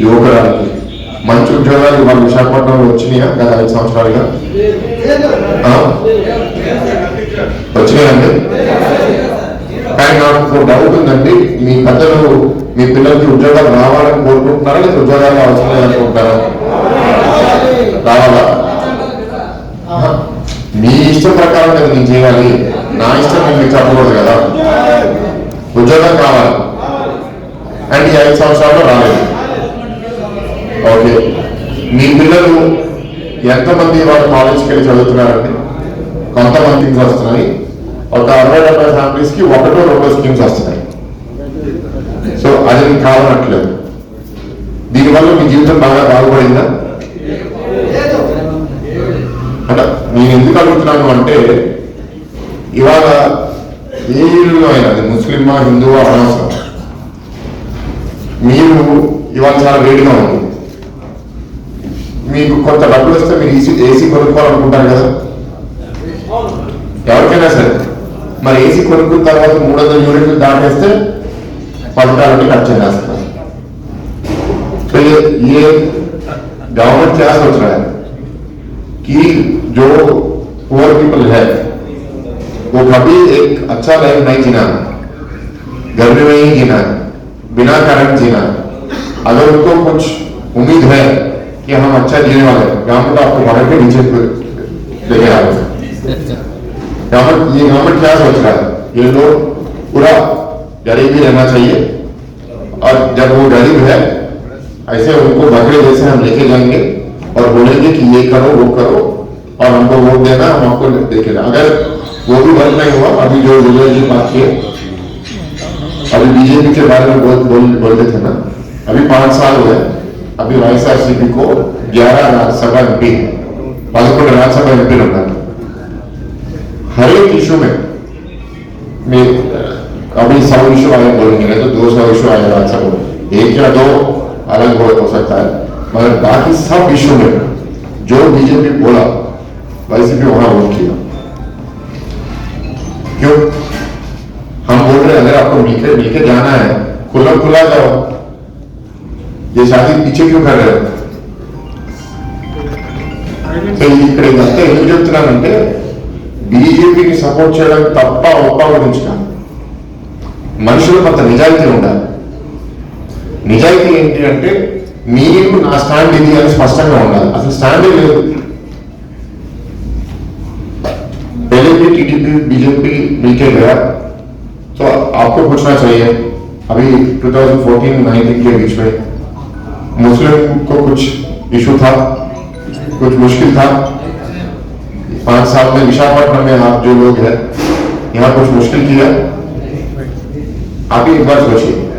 యువకురాలకి మంచి ఉద్యోగాలు ఇవాళ విశాఖపట్నంలో వచ్చినాయా గత 5 సంవత్సరాలుగా? వచ్చినాయండి. కానీ నాకు డౌట్ ఉందండి, మీ పెద్దలు మీ పిల్లలకి ఉద్యోగాలు రావాలని కోరుకుంటున్నారా లేదా ఉద్యోగాలు అవసరం లేదనుకుంటారా? రావాలా? మీ ఇష్టం ప్రకారం కదా నేను చేయాలి, నా ఇష్టం మీకు చెప్పకూడదు కదా. ఉద్యోగం కావాలి అండ్ ఈ 5 సంవత్సరాల్లో రాలేదు. ఓకే, మీ పిల్లలు ఎంతమంది వాళ్ళు కాలేజ్కి వెళ్ళి చదువుతున్నారండి? కొంతమంది వస్తున్నాయి, ఒక 60-70 ఫ్యామిలీస్కి 1-2 స్కీమ్స్ వస్తున్నాయి. సో అది మీకు కావాలట్లేదు. దీనివల్ల మీ జీవితం బాగా బాగుపడిందా? అంటే నేను ఎందుకు అడుగుతున్నాను అంటే, ఇవాళ ఏ ఇల్లులో అయినా అది ముస్లిమా హిందువా అనవసరం, మీరు ఇవాళ చాలా వేడిగా ఉంది, మీకు కొంత డబ్బులు వస్తే మీరు ఏసీ కొనుక్కోవాలనుకుంటారు కదా ఎవరికైనా సరే. మరి ఏసీ కొనుక్కున్న తర్వాత 300 యూనిట్లు దాటేస్తే పథకాలన్నీ కట్ చేస్తారు. तो ये गवर्नमेंट क्या सोच रहा है कि जो पुअर पीपल है वो कभी एक अच्छा लाइफ नहीं जीना, गर्मी में ही जीना, बिना करंट जीना. अगर उनको कुछ उम्मीद है कि हम अच्छा जीने वाले हैं, गवर्नमेंट आपको बढ़ा के नीचे लेके आ रहे हैं. गवर्नमेंट क्या सोच रहा है, ये लोग पूरा गरीब ही रहना चाहिए और जब वो गरीब है ऐसे उनको बकरे जैसे हम लेके जाएंगे और बोलेंगे कि ये करो वो करो और हमको वोट देना, हम आपको देखेगा. अगर वो भी वर्क नहीं हुआ, अभी जो विजय जी बात किए, अभी बीजेपी के बारे में बोलते थे ना, अभी 5 साल हुए, अभी YSRCP को 11 राज्यसभा MP 11 राज्यसभा MP रखा. हर एक इशू में अभी 100 इशू आए बोलेंगे तो 200 इशू आए राज्यसभा में, 1 या 2 अलग हो सकता है, मगर बाकी सब इशू में जो बीजेपी बोला YCP वहां वोट किया. क्यों? हम बोल रहे हैं अगर आपको मिलके जाना है खुला जाओ, ये शादी पीछे क्यों कर रहे हो? ఇక్కడ ఇదంతా ఎందుకు చెప్తున్నానంటే, బీజేపీని సపోర్ట్ చేయడం తప్ప ఒప్ప గురించి కాదు, మనుషులు కొంత నిజాయితీ ఉండాలి. నిజాయితీ ఏంటి అంటే, మీకు నా స్టాండ్ ఇది అని స్పష్టంగా ఉండాలి. అసలు స్టాండే లేదు. पहले भी टीडीपी बीजेपी मिलके गया तो आपको पूछना चाहिए, अभी 2014-19 के बीच में मुस्लिम को कुछ इशू था, कुछ मुश्किल था. 5 साल में विशाखापट्टनम में आप जो लोग हैं यहाँ कुछ मुश्किल किया. आप एक बार सोचिए,